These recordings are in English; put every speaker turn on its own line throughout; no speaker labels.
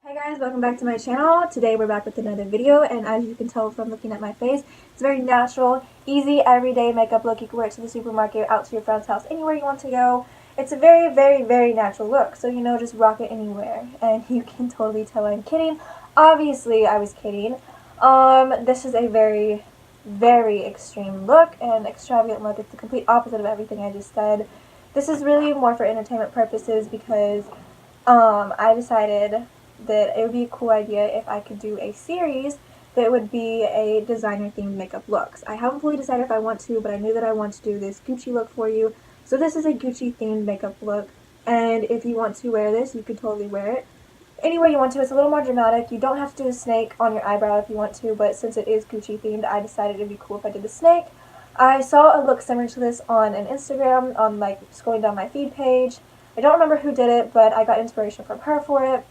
Hey guys, welcome back to my channel. Today we're back with another video, and as you can tell from looking at my face, it's a very natural, easy, everyday makeup look. You can wear it to the supermarket, out to your friend's house, anywhere you want to go. It's a very, very, very natural look, so just rock it anywhere. And you can totally tell I'm kidding. Obviously, I was kidding. This is a very, very extreme look and extravagant look. It's the complete opposite of everything I just said. This is really more for entertainment purposes because I decided that it would be a cool idea if I could do a series that would be a designer themed makeup looks. I haven't fully decided if I want to, but I knew that I want to do this Gucci look for you. So this is a Gucci themed makeup look, and if you want to wear this, you could totally wear it anywhere you want to. It's a little more dramatic. You don't have to do a snake on your eyebrow if you want to, but since it is Gucci themed, I decided it'd be cool if I did the snake. I saw a look similar to this on an Instagram, on scrolling down my feed page. I don't remember who did it, but I got inspiration from her for it.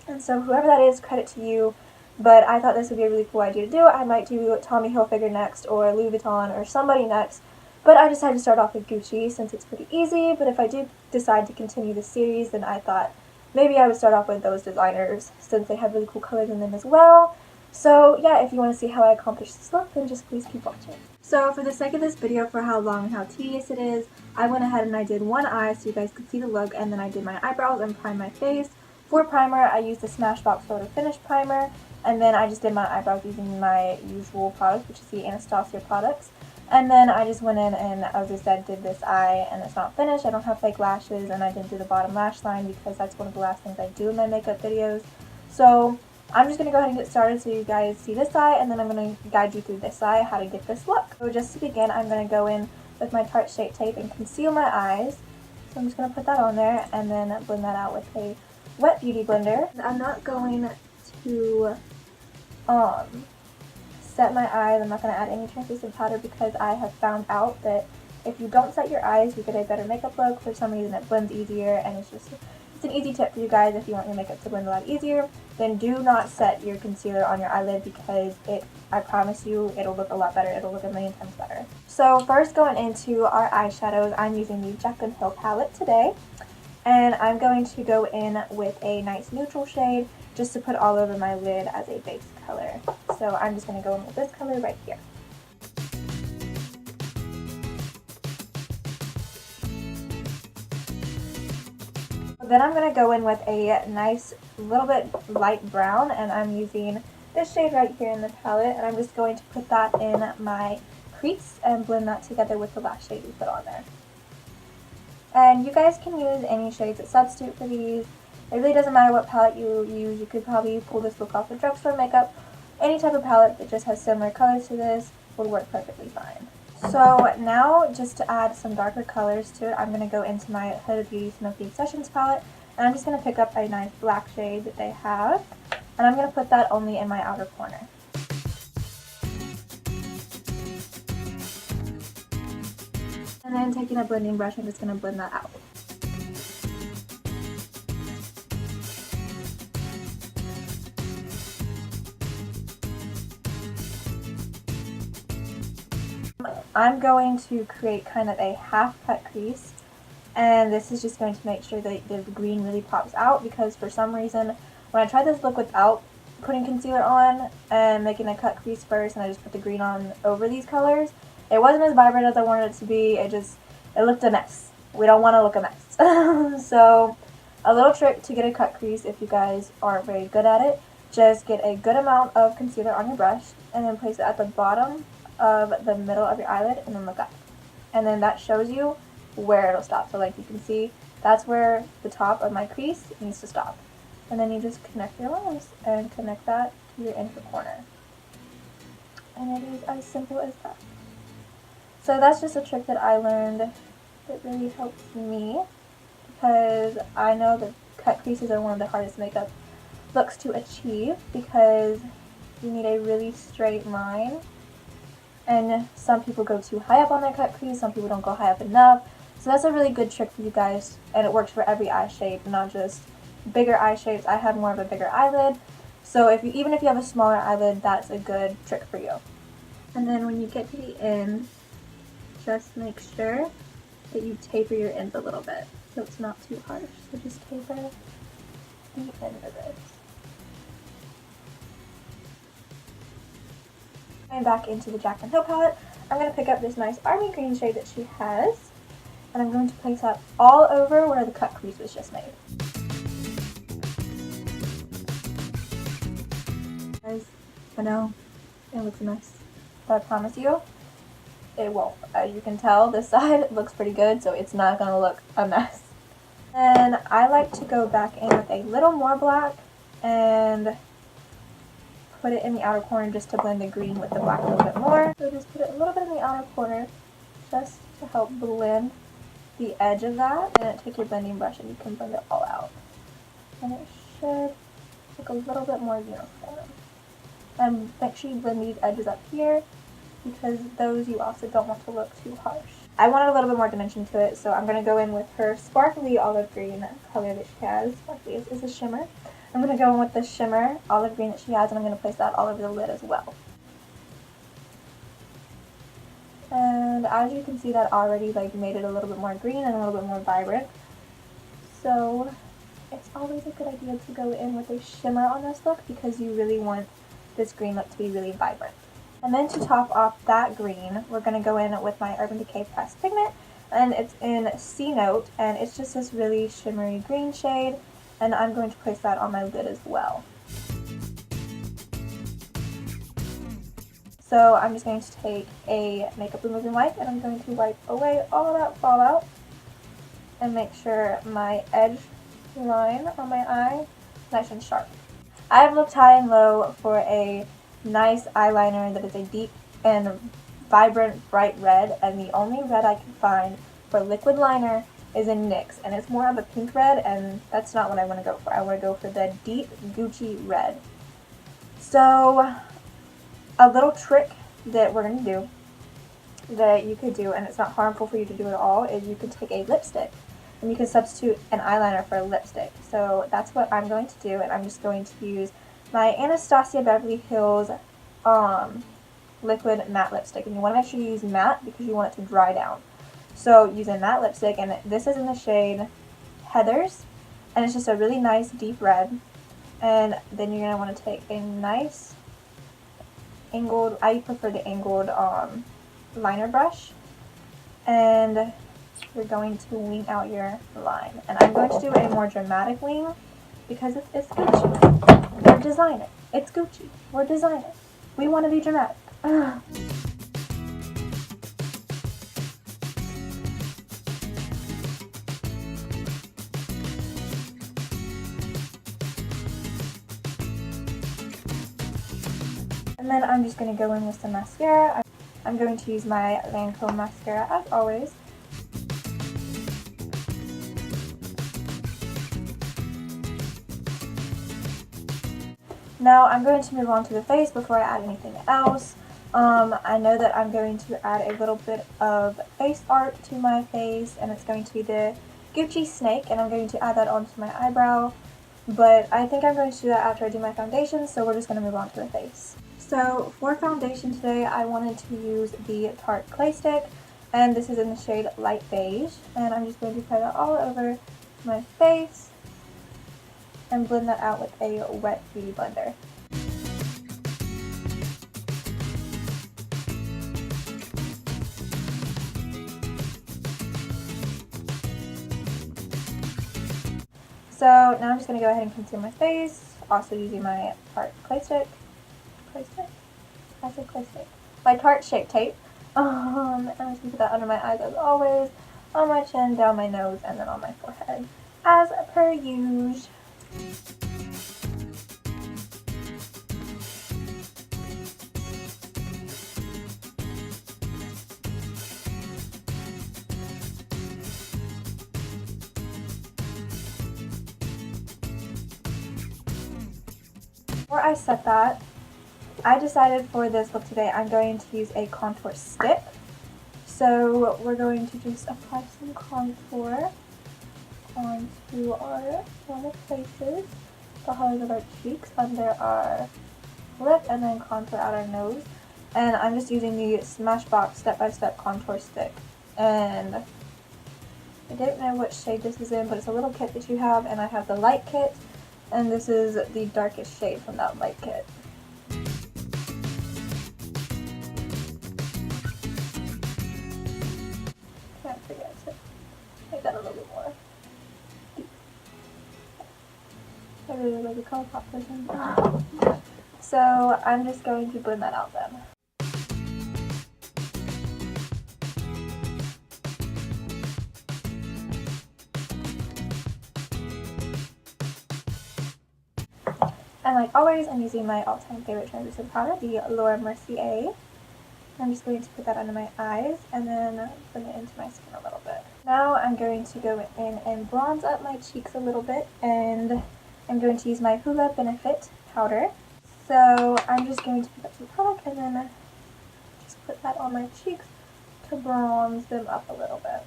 And so whoever that is, credit to you. But I thought this would be a really cool idea to do. I might do Tommy Hilfiger next, or Louis Vuitton, or somebody next. But I decided to start off with Gucci since it's pretty easy. But if I do decide to continue the series, then I thought maybe I would start off with those designers since they have really cool colors in them as well. So yeah, if you want to see how I accomplish this look, then just please keep watching. So for the sake of this video, for how long and how tedious it is, I went ahead and I did one eye so you guys could see the look, and then I did my eyebrows and primed my face. For primer, I used the Smashbox Photo Finish Primer, and then I just did my eyebrows using my usual product, which is the Anastasia products. And then I just went in and, as I said, did this eye, and it's not finished. I don't have fake lashes, and I didn't do the bottom lash line because that's one of the last things I do in my makeup videos. So I'm just going to go ahead and get started so you guys see this eye, and then I'm going to guide you through this eye, how to get this look. So just to begin, I'm going to go in with my Tarte Shape Tape and conceal my eyes. So I'm just going to put that on there, and then blend that out with a wet beauty blender. I'm not going to set my eyes. I'm not going to add any translucent powder because I have found out that if you don't set your eyes, you get a better makeup look. For some reason it blends easier, and it's an easy tip for you guys. If you want your makeup to blend a lot easier, then do not set your concealer on your eyelid because I promise you, it'll look a lot better. It'll look a million times better. So first, going into our eyeshadows, I'm using the Jacklyn Hill palette today. And I'm going to go in with a nice neutral shade just to put all over my lid as a base color. So I'm just going to go in with this color right here. Then I'm going to go in with a nice little bit light brown, and I'm using this shade right here in the palette, and I'm just going to put that in my crease and blend that together with the last shade we put on there. And you guys can use any shades that substitute for these. It really doesn't matter what palette you use. You could probably pull this look off of drugstore makeup. Any type of palette that just has similar colors to this would work perfectly fine. So now, just to add some darker colors to it, I'm going to go into my Huda Beauty Smoky Obsessions palette. And I'm just going to pick up a nice black shade that they have. And I'm going to put that only in my outer corner. And then taking a blending brush, I'm just going to blend that out. I'm going to create kind of a half cut crease, and this is just going to make sure that the green really pops out, because for some reason when I tried this look without putting concealer on and making a cut crease first, and I just put the green on over these colors, it wasn't as vibrant as I wanted it to be. It looked a mess. We don't want to look a mess. So a little trick to get a cut crease, if you guys aren't very good at it, just get a good amount of concealer on your brush and then place it at the bottom of the middle of your eyelid and then look up. And then that shows you where it'll stop. So like you can see, that's where the top of my crease needs to stop. And then you just connect your lines and connect that to your inner corner. And it is as simple as that. So that's just a trick that I learned that really helps me, because I know that cut creases are one of the hardest makeup looks to achieve because you need a really straight line. And some people go too high up on their cut crease, some people don't go high up enough. So that's a really good trick for you guys, and it works for every eye shape, not just bigger eye shapes. I have more of a bigger eyelid, so even if you have a smaller eyelid, that's a good trick for you. And then when you get to the end, just make sure that you taper your ends a little bit so it's not too harsh. So just taper the end of this. Going back into the Jacklyn Hill palette, I'm going to pick up this nice army green shade that she has, and I'm going to place that all over where the cut crease was just made. Guys, I know it looks a mess, but I promise you it won't. As you can tell, this side looks pretty good, so it's not going to look a mess. And I like to go back in with a little more black and put it in the outer corner just to blend the green with the black a little bit more. So just put it a little bit in the outer corner just to help blend the edge of that. And take your blending brush and you can blend it all out. And it should look a little bit more uniform. And make sure you blend these edges up here, because those you also don't want to look too harsh. I wanted a little bit more dimension to it, so I'm going to go in with her sparkly olive green color that she has. Sparkly is a shimmer. I'm going to go in with the shimmer olive green that she has, and I'm going to place that all over the lid as well. And as you can see, that already made it a little bit more green and a little bit more vibrant. So it's always a good idea to go in with a shimmer on this look, because you really want this green look to be really vibrant. And then to top off that green, we're going to go in with my Urban Decay pressed pigment, and it's in C Note, and it's just this really shimmery green shade, and I'm going to place that on my lid as well. So I'm just going to take a makeup removing wipe, and I'm going to wipe away all of that fallout and make sure my edge line on my eye is nice and sharp. I have looked high and low for a nice eyeliner that is a deep and vibrant bright red, and the only red I can find for liquid liner is in NYX, and it's more of a pink red, and that's not what I want to go for. I want to go for the deep Gucci red. So a little trick that we're going to do, that you could do, and it's not harmful for you to do at all, is you could take a lipstick and you can substitute an eyeliner for a lipstick. So that's what I'm going to do, and I'm just going to use my Anastasia Beverly Hills liquid matte lipstick. And you want to make sure you use matte because you want it to dry down. So use a matte lipstick, and this is in the shade Heathers, and it's just a really nice deep red. And then you're going to want to take a nice angled, I prefer the angled liner brush, and you're going to wing out your line. And I'm going to do a more dramatic wing because it's Gucci. We're designer. It's Gucci. We're designer. We want to be dramatic. And then I'm just going to go in with some mascara. I'm going to use my Lancome mascara as always. Now I'm going to move on to the face before I add anything else. I know that I'm going to add a little bit of face art to my face, and it's going to be the Gucci snake, and I'm going to add that onto my eyebrow. But I think I'm going to do that after I do my foundation, so we're just going to move on to the face. So for foundation today, I wanted to use the Tarte Clay Stick, and this is in the shade Light Beige, and I'm just going to apply that all over my face and blend that out with a wet beauty blender. So now I'm just going to go ahead and conceal my face, also using my Tarte Clay Stick. Clay Stick? I said Clay Stick. My Tarte Shape Tape. And I'm just going to put that under my eyes as always, on my chin, down my nose, and then on my forehead, as per usual. Before I set that, I decided for this look today I'm going to use a contour stick. So we're going to just apply some contour onto our normal places, the hollows of our cheeks, under our lip, and then contour out our nose. And I'm just using the Smashbox step-by-step contour stick. And I don't know what shade this is in, but it's a little kit that you have, and I have the light kit, and this is the darkest shade from that light kit. that a little bit more. I really like the color pop person. So I'm just going to blend that out then. And like always, I'm using my all-time favorite translucent powder, the Laura Mercier. I'm just going to put that under my eyes and then blend it into my skin a little bit. Now I'm going to go in and bronze up my cheeks a little bit, and I'm going to use my Hoola Benefit powder. So I'm just going to pick up some product and then just put that on my cheeks to bronze them up a little bit.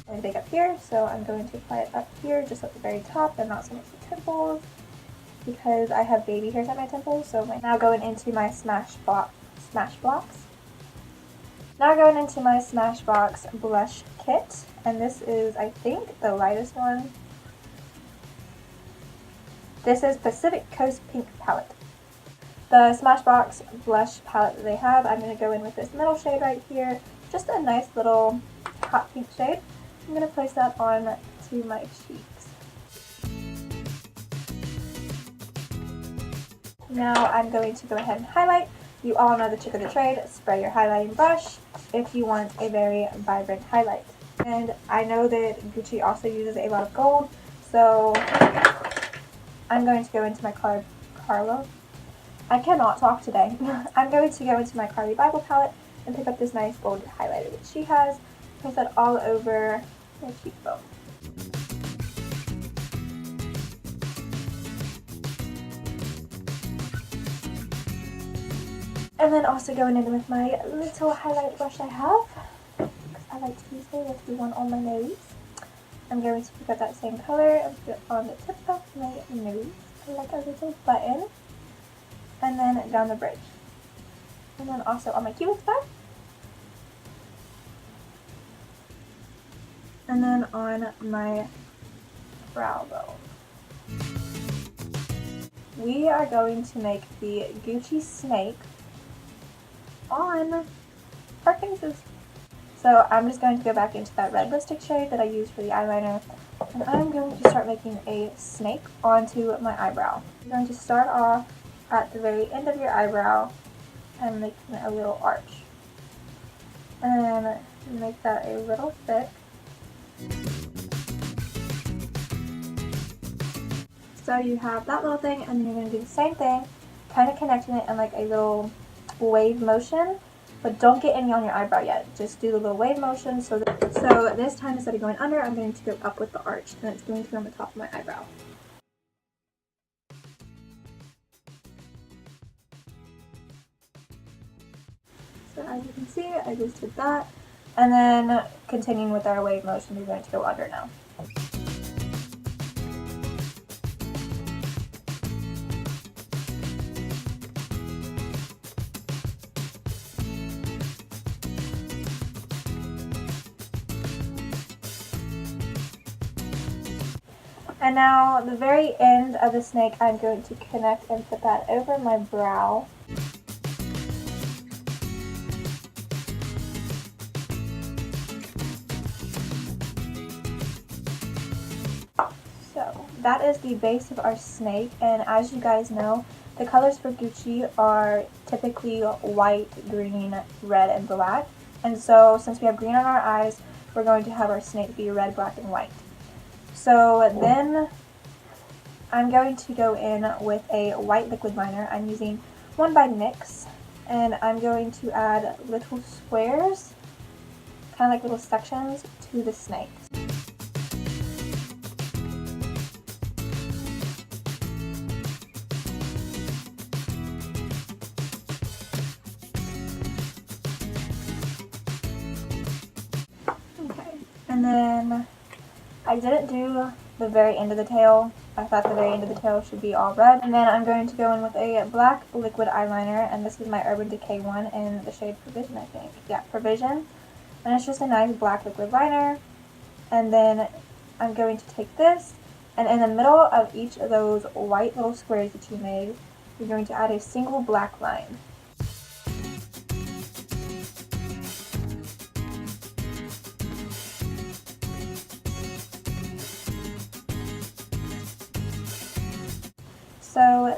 And big up here, so I'm going to apply it up here just at the very top and not so much the temples, because I have baby hairs at my temples. So now going into my Smashbox. Now going into my Smashbox blush kit, and this is, I think, the lightest one. This is Pacific Coast Pink palette. The Smashbox blush palette that they have, I'm going to go in with this middle shade right here, just a nice little hot pink shade. I'm going to place that on to my cheeks. Now I'm going to go ahead and highlight. You all know the trick of the trade, spray your highlighting brush if you want a very vibrant highlight. And I know that Gucci also uses a lot of gold, so I'm going to go into my Carli. I cannot talk today. I'm going to go into my Carli Bybel palette and pick up this nice gold highlighter that she has. Place that all over my cheekbone. And then also going in with my little highlight brush I have, because I like to use a little one on my nose. I'm going to pick up that same color and put it on the tip of my nose, like a little button, and then down the bridge. And then also on my cupid's bow. And then on my brow bone. We are going to make the Gucci snake on our faces. So I'm just going to go back into that red lipstick shade that I used for the eyeliner, and I'm going to start making a snake onto my eyebrow. I'm going to start off at the very end of your eyebrow and making a little arch. And make that a little thick. So you have that little thing, and then you're going to do the same thing, kind of connecting it in like a little wave motion, but don't get any on your eyebrow yet. Just do the little wave motion. So this time, instead of going under, I'm going to go up with the arch, and it's going to be on the top of my eyebrow. So as you can see, I just did that. And then continuing with our wave motion, we're going to go under now. And now the very end of the snake, I'm going to connect and put that over my brow. So that is the base of our snake, and as you guys know, the colors for Gucci are typically white, green, red, and black. And so since we have green on our eyes, we're going to have our snake be red, black, and white. So then I'm going to go in with a white liquid liner. I'm using one by NYX, and I'm going to add little squares, kind of like little sections, to the snake. Okay, and then I didn't do the very end of the tail. I thought the very end of the tail should be all red. And then I'm going to go in with a black liquid eyeliner, and this is my Urban Decay one in the shade Provision, I think. Yeah, Provision. And it's just a nice black liquid liner. And then I'm going to take this, and in the middle of each of those white little squares that you made, you're going to add a single black line.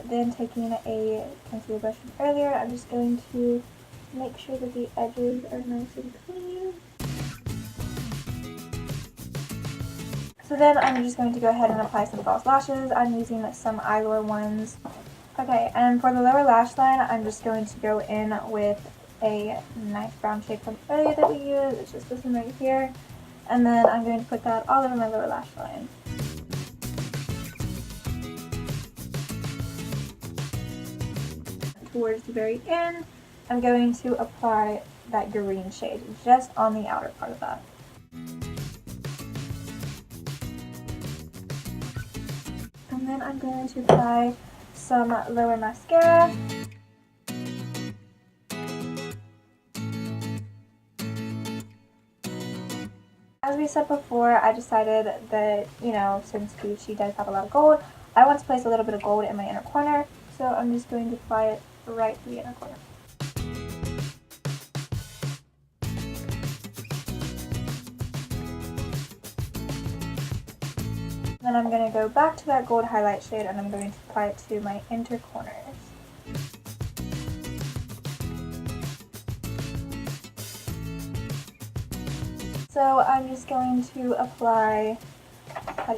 then taking a concealer brush from earlier, I'm just going to make sure that the edges are nice and clean. So then I'm just going to go ahead and apply some false lashes. I'm using some Eyeliner ones. Okay, and for the lower lash line, I'm just going to go in with a nice brown shade from earlier that we used. It's just this one right here. And then I'm going to put that all over my lower lash line. Towards the very end, I'm going to apply that green shade just on the outer part of that. And then I'm going to apply some lower mascara. As we said before, I decided that, you know, since Gucci does have a lot of gold, I want to place a little bit of gold in my inner corner. So I'm just going to apply it right to the inner corner. Then I'm going to go back to that gold highlight shade and I'm going to apply it to my inner corners. So I'm just going to apply, I'm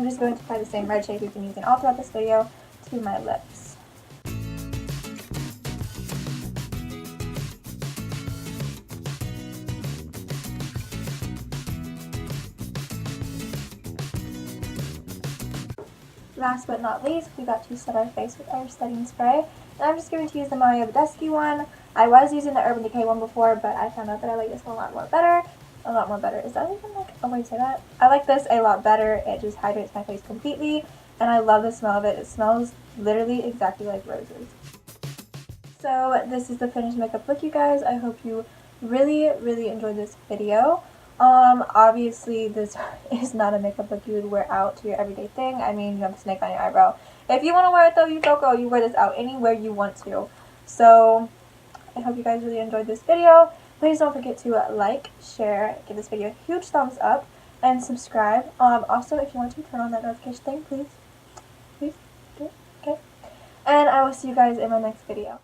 just going to apply the same red shade we've been using all throughout this video to my lips. Last but not least, we got to set our face with our setting spray. And I'm just going to use the Mario Badescu one. I was using the Urban Decay one before, but I found out that I like this one a lot more better. A lot more better. Is that even like a way to say that? I like this a lot better. It just hydrates my face completely. And I love the smell of it. It smells literally exactly like roses. So this is the finished makeup look, you guys. I hope you really, really enjoyed this video. Obviously this is not a makeup look you would wear out to your everyday thing. I mean, you have a snake on your eyebrow. If you want to wear it though, you go. You wear this out anywhere you want to. So I hope you guys really enjoyed this video. Please don't forget to like, share, give this video a huge thumbs up, and subscribe. Also, if you want to turn on that notification thing, please, okay. And I will see you guys in my next video.